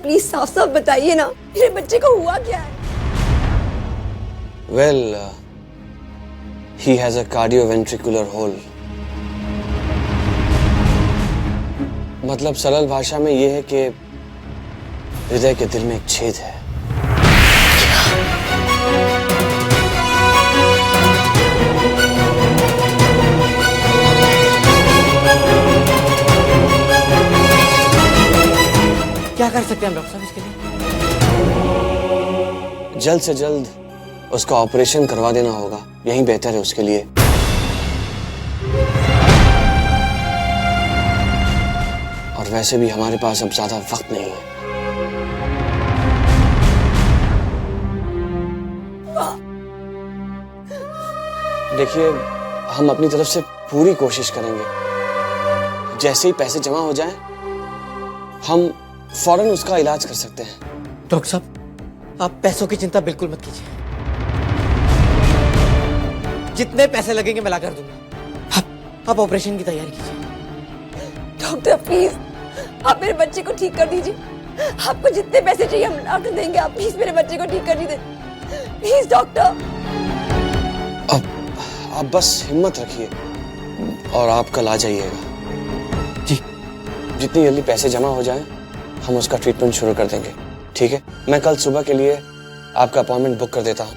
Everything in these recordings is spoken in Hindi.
प्लीज साफ साफ बताइए ना, मेरे बच्चे को हुआ क्या है? Well, he has a cardioventricular hole. मतलब सरल भाषा में ये है कि हृदय के दिल में एक छेद है। क्या कर सकते हैं हम डॉक्टर साहब इसके लिए? जल्द से जल्द उसका ऑपरेशन करवा देना होगा, यही बेहतर है उसके लिए। और वैसे भी हमारे पास अब ज्यादा वक्त नहीं है। देखिए, हम अपनी तरफ से पूरी कोशिश करेंगे। जैसे ही पैसे जमा हो जाएं, हम फौरन उसका इलाज कर सकते हैं। डॉक्टर साहब, आप पैसों की चिंता बिल्कुल मत कीजिए। जितने पैसे लगेंगे मैं ला कर दूंगा। आप ऑपरेशन की तैयारी कीजिए। डॉक्टर प्लीज, आप मेरे बच्चे को ठीक कर दीजिए। आपको जितने पैसे चाहिए हम ला कर देंगे। आप प्लीज मेरे बच्चे को ठीक कर दीजिए, प्लीज डॉक्टर। आप बस हिम्मत रखिए और आप कल आ जाइएगा। जी। जितनी जल्दी पैसे जमा हो जाएं, हम उसका ट्रीटमेंट शुरू कर देंगे। ठीक है, मैं कल सुबह के लिए आपका अपॉइंटमेंट बुक कर देता हूँ।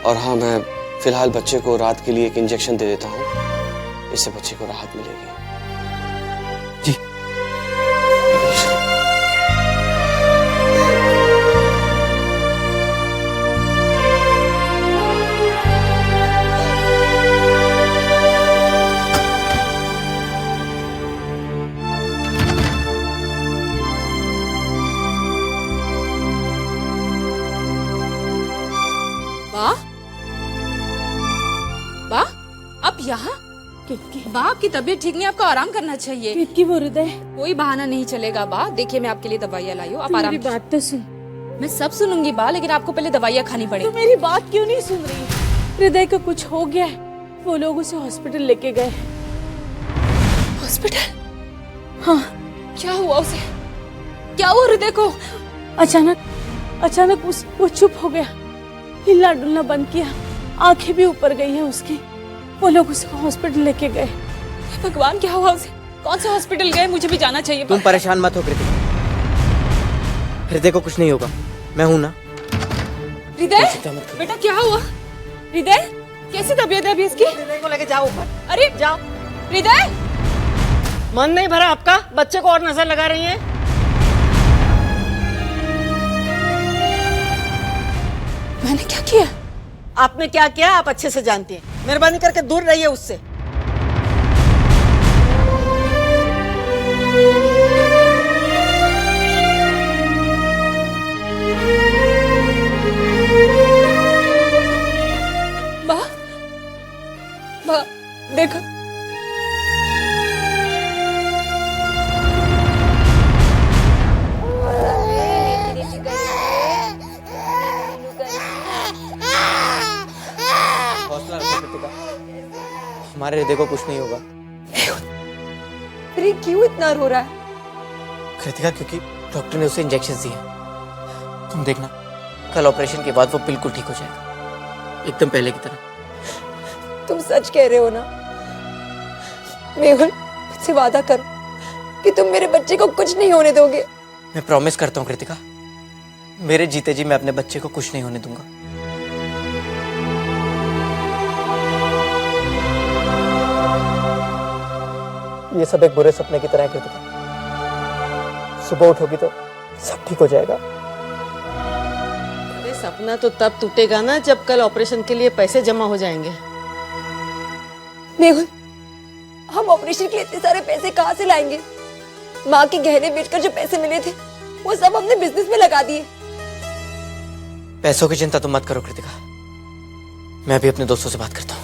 और हाँ, मैं फिलहाल बच्चे को रात के लिए एक इंजेक्शन दे देता हूँ। इससे बच्चे को राहत मिलेगी। जी। वाह वाह, आप यहाँ? वाह, आपकी तबीयत ठीक नहीं, आपको आराम करना चाहिए। कितकी वो हृदय, कोई बहाना नहीं चलेगा बा। देखिए, मैं आपके लिए दवाइयाँ लाई हूँ, आप आराम। मेरी बात तो सुन। मैं सब सुनूंगी बा, लेकिन आपको पहले दवाइयाँ खानी तू पड़ेगी। मेरी बात क्यों नहीं सुन रही? हृदय को कुछ हो गया है, वो लोग उसे हॉस्पिटल लेके गए। हॉस्पिटल? हाँ। क्या हुआ उसे? क्या हुआ हृदय को? अचानक वो चुप हो गया, हिलना डुलना बंद किया, आंखें भी ऊपर गई है उसकी। वो लोग उसको हॉस्पिटल लेके गए। भगवान, क्या हुआ उसे? कौन से हॉस्पिटल गए? मुझे भी जाना चाहिए। तुम परेशान मत हो कृतिका, हृदय को कुछ नहीं होगा, मैं हूं ना। हृदय, बेटा क्या हुआ? हृदय, कैसी तबीयत है अभी इसकी? हृदय को लेके जाओ ऊपर। अरे जाओ। हृदय, मन नहीं भरा आपका? बच्चे को और नजर लगा रही है। मैंने क्या किया? आपने क्या किया आप अच्छे से जानती हैं। मेहरबानी करके दूर रहिए उससे। बा, देखो। हौसला रखो कृतिका, हमारे हृदय को कुछ नहीं होगा। फिर ये क्यों इतना रो रहा है? कृतिका, क्योंकि डॉक्टर ने उसे इंजेक्शन दिए। तुम देखना, कल ऑपरेशन के बाद वो बिल्कुल ठीक हो जाएगा, एकदम पहले की तरह। तुम सच कह रहे हो ना? मेहुल, मुझसे वादा करो कि तुम मेरे बच्चे को कुछ नहीं होने दोगे। मैं प्रॉमिस करता हूँ कृतिका, मेरे जीते जी मैं अपने बच्चे को कुछ नहीं होने दूंगा। ये सब एक बुरे सपने की तरह है कृतिका, सुबह उठोगी तो सब ठीक हो जाएगा। अरे सपना तो तब टूटेगा ना जब कल ऑपरेशन के लिए पैसे जमा हो जाएंगे। मेहुल, हम ऑपरेशन के लिए इतने सारे पैसे कहाँ से लाएंगे? माँ के गहने बेचकर जो पैसे मिले थे वो सब हमने बिजनेस में लगा दिए। पैसों की चिंता तुम मत करो कृतिका, मैं भी अपने दोस्तों से बात करता हूँ।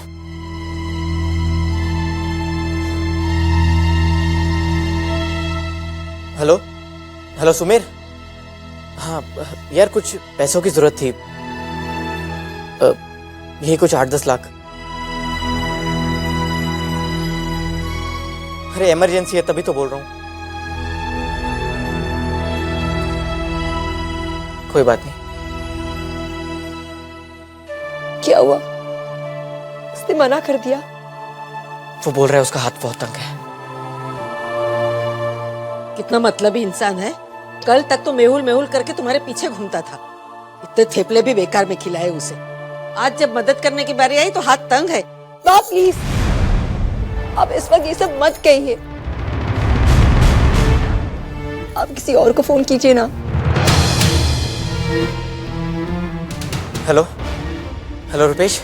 हेलो हेलो सुमेर, हाँ यार कुछ पैसों की जरूरत थी, यही कुछ 8-10 लाख। अरे इमरजेंसी है तभी तो बोल रहा हूँ। कोई बात नहीं। क्या हुआ? उसने मना कर दिया? वो बोल रहा है उसका हाथ बहुत तंग है। कितना मतलबी इंसान है। कल तक तो मेहुल मेहुल करके तुम्हारे पीछे घूमता था। इतने थेपले भी बेकार में खिलाए उसे। आज जब मदद करने की बारी आई तो हाथ तंग है। माँ प्लीज, आप इस वक्त ये सब मत कहिए। आप किसी और को फोन कीजिए ना। Hello hello Rupesh.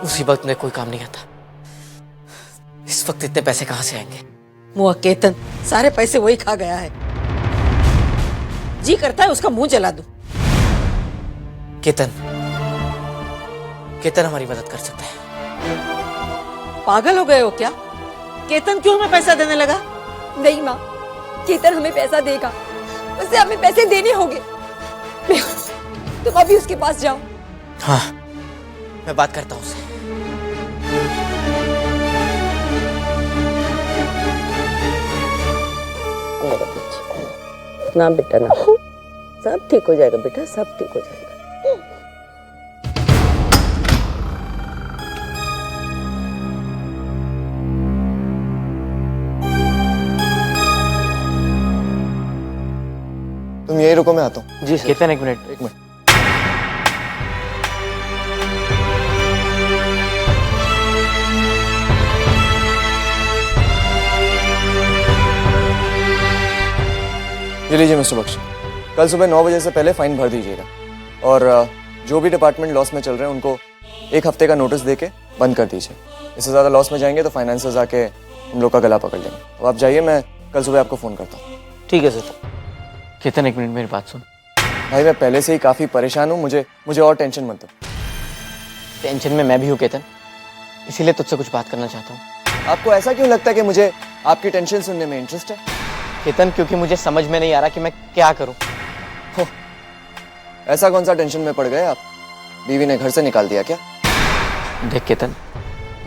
मुसीबत में कोई काम नहीं आता। इस वक्त इतने पैसे कहां से आएंगे? मुआ केतन, सारे पैसे वही खा गया है। जी करता है उसका मुंह जला दूं। केतन, केतन हमारी मदद कर सकता है। पागल हो गए हो क्या? केतन क्यों हमें पैसा देने लगा? नहीं माँ, केतन हमें पैसा देगा। उसे हमें पैसे देने होंगे। तुम अभी उसके पास जाओ। हाँ, मैं बात करता हूँ उससे। ना बेटा ना, सब ठीक हो जाएगा बेटा, सब ठीक हो जाएगा। तुम यही रुको, मैं आता हूँ। जी सर। केतन एक मिनट। ये लीजिए मिस्टर बख्शी, कल सुबह 9 बजे से पहले फाइन भर दीजिएगा। और जो भी डिपार्टमेंट लॉस में चल रहे हैं उनको 1 हफ्ते का नोटिस देके बंद कर दीजिए। इससे ज़्यादा लॉस में जाएंगे तो फाइनेंसर्स आके हम लोग का गला पकड़ लेंगे। तो आप जाइए, मैं कल सुबह आपको फ़ोन करता हूँ। ठीक है सर। केतन एक मिनट मेरी बात सुन। भाई मैं पहले से ही काफ़ी परेशान हूँ, मुझे और टेंशन मत दो। टेंशन में मैं भी हूँ केतन, इसीलिए तुझसे कुछ बात करना चाहता हूँ। आपको ऐसा क्यों लगता है कि मुझे आपकी टेंशन सुनने में इंटरेस्ट है? केतन, क्योंकि मुझे समझ में नहीं आ रहा कि मैं क्या करूँ। ऐसा कौन सा टेंशन में पड़ गए आप? बीवी ने घर से निकाल दिया क्या? देख केतन,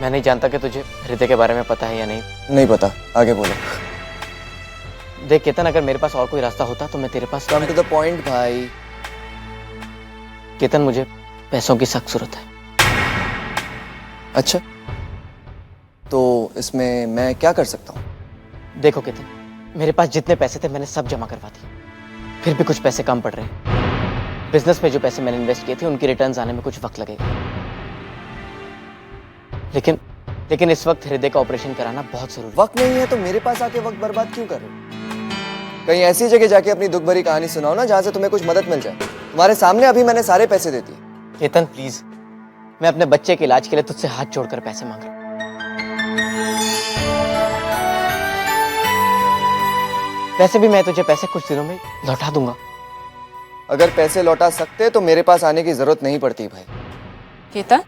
मैं नहीं जानता कि तुझे हृदय के बारे में पता है या नहीं। नहीं पता, आगे बोलो। देख केतन, अगर मेरे पास और कोई रास्ता होता तो मैं तेरे पास। कम टू द पॉइंट भाई। केतन, मुझे पैसों की सख्त जरूरत है। अच्छा, तो इसमें मैं क्या कर सकता हूँ? देखो केतन, मेरे पास जितने पैसे थे मैंने सब जमा करवा दिए, फिर भी कुछ पैसे कम पड़ रहे हैं। बिजनेस में जो पैसे मैंने इन्वेस्ट किए थे उनकी रिटर्न्स आने में कुछ वक्त लगेगा। लेकिन इस वक्त हृदय का ऑपरेशन कराना बहुत जरूरी। वक्त नहीं है तो मेरे पास आके वक्त बर्बाद क्यों कर रहे हो? कहीं ऐसी जगह जाके अपनी दुख भरी कहानी सुनाओ ना, जहां से तुम्हें कुछ मदद मिल जाए। तुम्हारे सामने अभी मैंने सारे पैसे दे दिए। केतन प्लीज, मैं अपने बच्चे के इलाज के लिए तुझसे हाथ जोड़कर पैसे मांग रहा हूं। वैसे भी मैं तुझे पैसे कुछ दिनों में लौटा दूंगा। अगर पैसे लौटा सकते तो मेरे पास आने की जरूरत नहीं पड़ती भाई। केतन,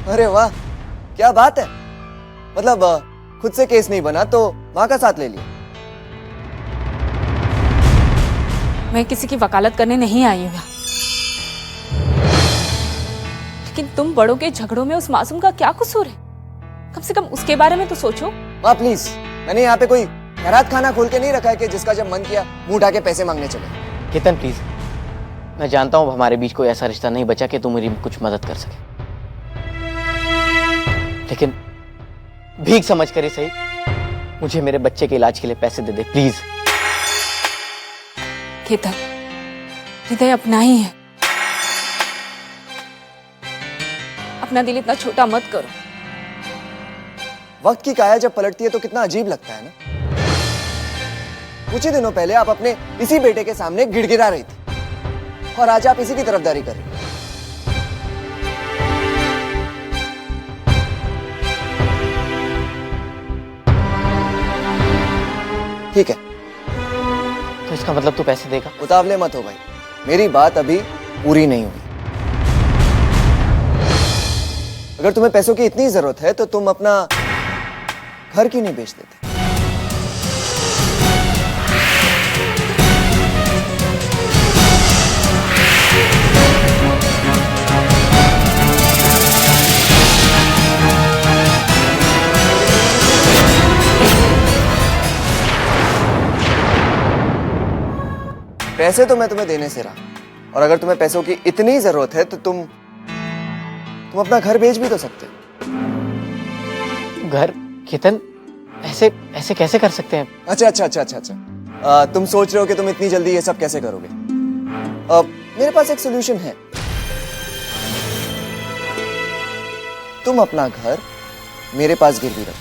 अरे वाह, क्या बात है। मतलब खुद से केस नहीं बना तो माँ का साथ ले लिया। मैं किसी की वकालत करने नहीं आई हूँ, लेकिन तुम बड़ों के झगड़ों में उस मासूम का क्या कसूर है? कम से कम उसके बारे में तो सोचो। माँ प्लीज, मैंने यहाँ पे कोई खैरात खाना खोल के नहीं रखा है कि जिसका जब मन किया मुंह उठा के पैसे मांगने चले। केतन प्लीज, मैं जानता हूं हमारे बीच कोई ऐसा रिश्ता नहीं बचा कि तुम मेरी कुछ मदद कर सके, लेकिन भीख समझ कर ही सही मुझे मेरे बच्चे के इलाज के लिए पैसे दे दे प्लीज। केतन, हृदय अपना ही है, अपना दिल इतना छोटा मत करो। वक्त की काया जब पलटती है तो कितना अजीब लगता है ना। कुछ ही दिनों पहले आप अपने इसी बेटे के सामने गिड़गिड़ा रही थी और आज आप इसी की तरफदारी कर रही हैं। ठीक है, तो तो इसका मतलब तू पैसे देगा? उतावले मत हो भाई, मेरी बात अभी पूरी नहीं हुई। अगर तुम्हें पैसों की इतनी जरूरत है तो तुम अपना घर क्यों नहीं बेच देते? पैसे तो मैं तुम्हें देने से रहा, और अगर तुम्हें पैसों की इतनी जरूरत है तो तुम अपना घर बेच भी तो सकते हो। घर? केतन, ऐसे ऐसे कैसे कर सकते हैं? अच्छा। तुम सोच रहे हो कि तुम इतनी जल्दी ये सब कैसे करोगे? मेरे पास एक सोल्यूशन है। तुम अपना घर मेरे पास गिरवी रख दो।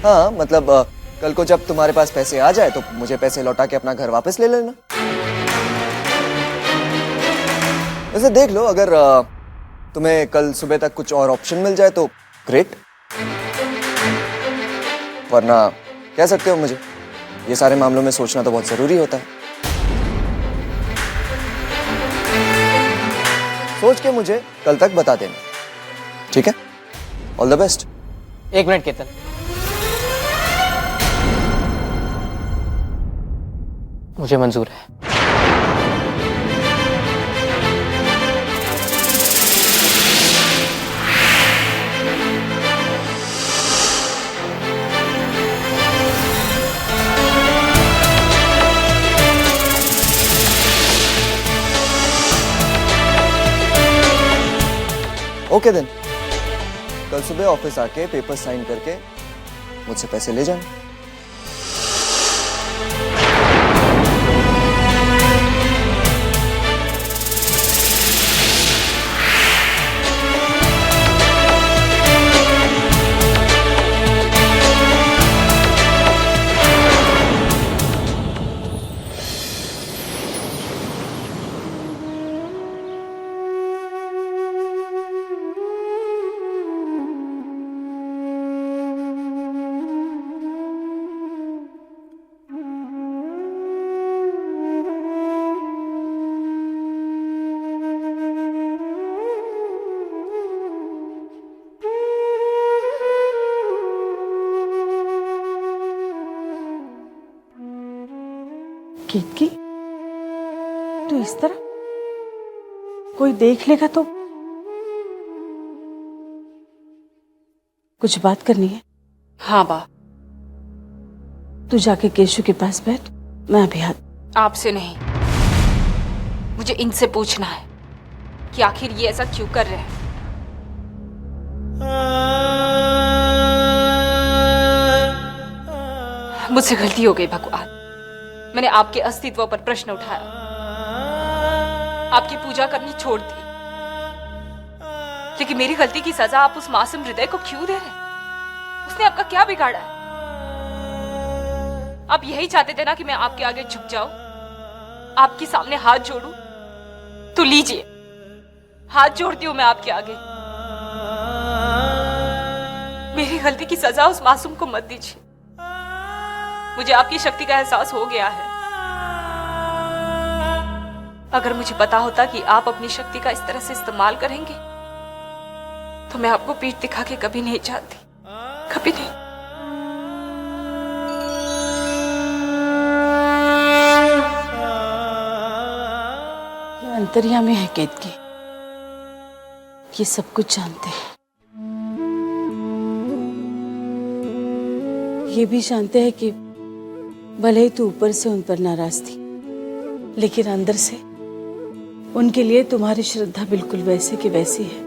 हाँ मतलब कल को जब तुम्हारे पास पैसे आ जाए तो मुझे पैसे लौटा के अपना घर वापस ले लेना। वैसे देख लो, अगर तुम्हें कल सुबह तक कुछ और ऑप्शन मिल जाए तो ग्रेट, वरना कह सकते हो मुझे। ये सारे मामलों में सोचना तो बहुत जरूरी होता है। सोच के मुझे कल तक बता देना, ठीक है? All the best. एक मिनट केतन, मुझे मंजूर है। ओके देन, कल सुबह ऑफिस आके पेपर साइन करके मुझसे पैसे ले जाना। केतकी, तू इस तरह, कोई देख लेगा तो? कुछ बात करनी है? हाँ बा। तू जाके केशु के पास बैठ, मैं अभी आपसे नहीं, मुझे इनसे पूछना है कि आखिर ये ऐसा क्यों कर रहे हैं। मुझसे गलती हो गई भगवान, मैंने आपके अस्तित्व पर प्रश्न उठाया, आपकी पूजा करनी छोड़ दी। लेकिन मेरी गलती की सजा आप उस मासूम हृदय को क्यों दे रहे? उसने आपका क्या बिगाड़ा है? आप यही चाहते थे ना कि मैं आपके आगे झुक जाऊं, आपके सामने हाथ जोड़ूं? तो लीजिए, हाथ जोड़ती हूं मैं आपके आगे। मेरी गलती की सजा उस मासूम को मत दीजिए। मुझे आपकी शक्ति का एहसास हो गया है। अगर मुझे पता होता कि आप अपनी शक्ति का इस तरह से इस्तेमाल करेंगे तो मैं आपको पीठ दिखा के कभी नहीं चाहती, कभी नहीं। ये अंतर्यामी है केतकी, ये सब कुछ जानते हैं। ये भी जानते हैं कि भले ही तू ऊपर से उन पर नाराज थी, लेकिन अंदर से उनके लिए तुम्हारी श्रद्धा बिल्कुल वैसे की वैसी है।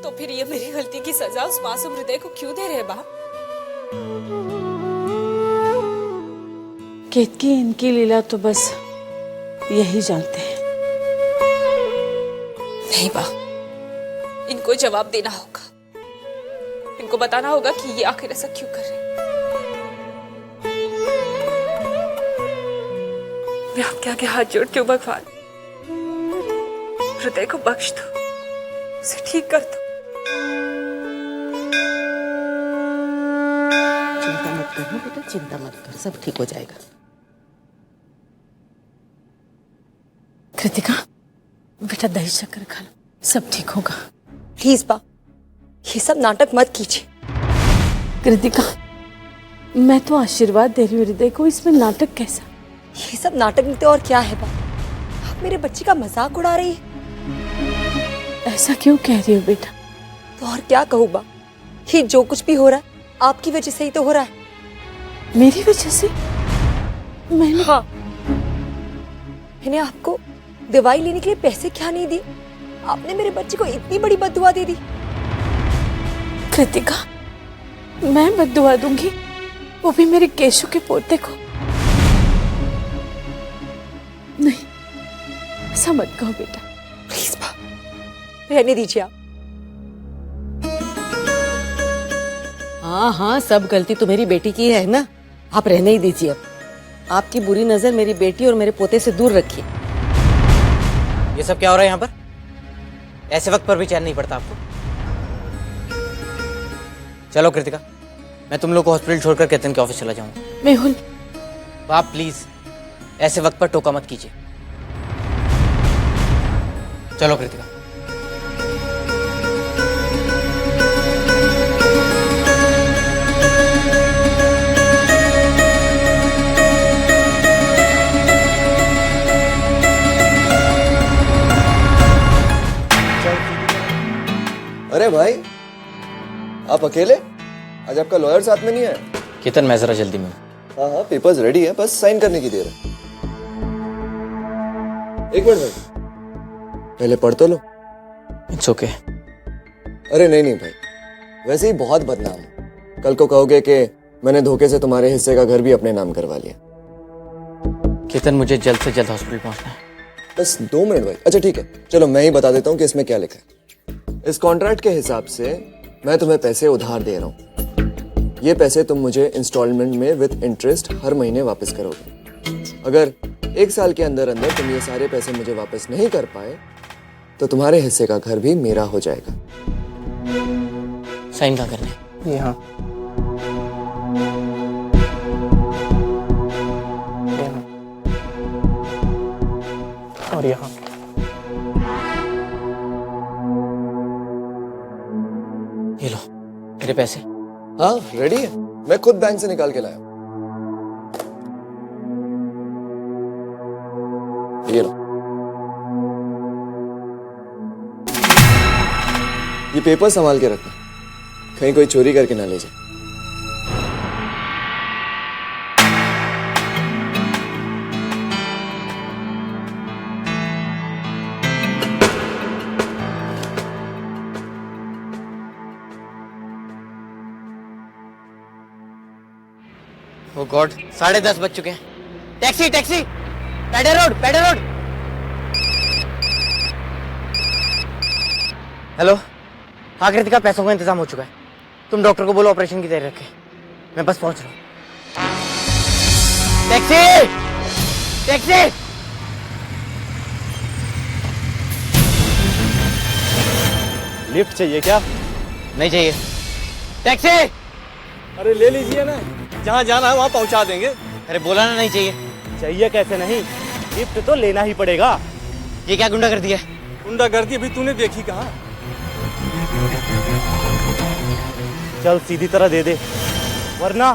तो फिर ये मेरी गलती की सजा उस मासूम हृदय को क्यों दे रहे बा? केतकी, इनकी लीला तो बस यही जानते हैं। नहीं बा, इनको जवाब देना होगा, इनको बताना होगा कि ये आखिर ऐसा क्यों कर रहे हैं। मैं आपके आगे हाथ जोड़ती हूँ भगवान, हृदय को बख्श दो, उसे ठीक कर दो। चिंता मत करो बेटा, चिंता मत कर, सब ठीक हो जाएगा। कृतिका बेटा दही शक्कर खा लो, सब ठीक होगा। प्लीज बा, ये सब नाटक मत कीजिए। कृतिका मैं तो आशीर्वाद दे रही हूँ हृदय को, इसमें नाटक कैसा? ये सब नाटक नहीं तो और क्या है बा? आप मेरे बच्चे का मजाक उड़ा रही है। ऐसा क्यों कह रही हो बेटा? तो और क्या कहूँ बा, ये जो कुछ भी हो रहा है आपकी वजह से ही तो हो रहा है। मेरी वजह से? मैंने हाँ, मैंने आपको दवाई लेने के लिए पैसे क्या नहीं दिए, आपने मेरे बच्चे को इतनी बड़ी बद्दुआ दे दी। कृतिका मैं बद्दुआ दूंगी, वो भी मेरे केशु के पोते को? नहीं, ऐसा मत कहो बेटा। प्लीज बा, रहने दीजिए आप। हाँ हाँ, सब गलती तो मेरी बेटी की है ना, आप रहने ही दीजिए। अब आपकी बुरी नजर मेरी बेटी और मेरे पोते से दूर रखिए। ये सब क्या हो रहा है यहाँ पर? ऐसे वक्त पर भी चैन नहीं पड़ता आपको? चलो कृतिका, मैं तुम लोग को हॉस्पिटल छोड़कर केतन के ऑफिस चला जाऊंगा। मेहुल आप प्लीज ऐसे वक्त पर टोका मत कीजिए। चलो कृतिका। अरे भाई, आप अकेले? आज आपका लॉयर साथ में नहीं है? केतन मैं जरा जल्दी में हूँ। हाँ हाँ, पेपर्स रेडी है, बस साइन करने की देर है। एक मिनट भाई, पहले पढ़ तो लो। It's okay. अरे नहीं नहीं भाई, वैसे ही बहुत बदनाम हो। कल को कहोगे कि मैंने धोखे से तुम्हारे हिस्से का घर भी अपने नाम करवा लिया। केतन मुझे जल्द से जल्द हॉस्पिटल पहुंचना है। बस 2 मिनट भाई। अच्छा ठीक है, चलो मैं ही बता देता हूँ कि इसमें क्या लिखा है। इस कॉन्ट्रैक्ट के हिसाब से मैं तुम्हें पैसे उधार दे रहा हूँ। ये पैसे तुम मुझे इंस्टॉलमेंट में विद इंटरेस्ट हर महीने वापस करोगे। अगर 1 साल के अंदर अंदर तुम ये सारे पैसे मुझे वापस नहीं कर पाए तो तुम्हारे हिस्से का घर भी मेरा हो जाएगा। साइन कहाँ करने? यहाँ। और यहाँ। ये लो मेरे पैसे। हाँ रेडी है, मैं खुद बैंक से निकाल के लाया हूं। ये लो। ये पेपर संभाल के रखना, कहीं कोई चोरी करके ना ले जाए। ओ गॉड, 10:30 बज चुके हैं। टैक्सी टैक्सी, पेडे रोड पेडे रोड। हेलो, हाँ कृतिका, पैसों का इंतजाम हो चुका है। तुम डॉक्टर को बोलो ऑपरेशन की तैयारी रखे। मैं बस पहुंच रहा हूँ। Taxi taxi. लिफ्ट चाहिए क्या? नहीं चाहिए। टैक्सी। अरे ले लीजिए ना, जहाँ जाना है वहाँ पहुँचा देंगे। अरे बोला ना नहीं चाहिए। चाहिए कैसे नहीं, लिफ्ट तो लेना ही पड़ेगा। ये क्या गुंडा कर दिया? गुंडागर्दी अभी तूने देखी कहाँ? चल सीधी तरह दे दे, वरना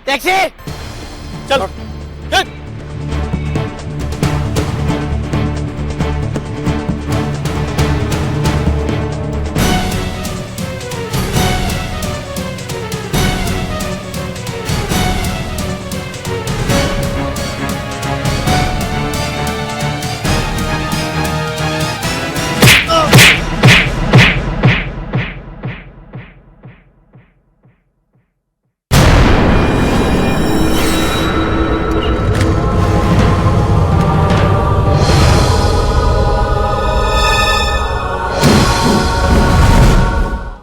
टैक्सी। चल चल।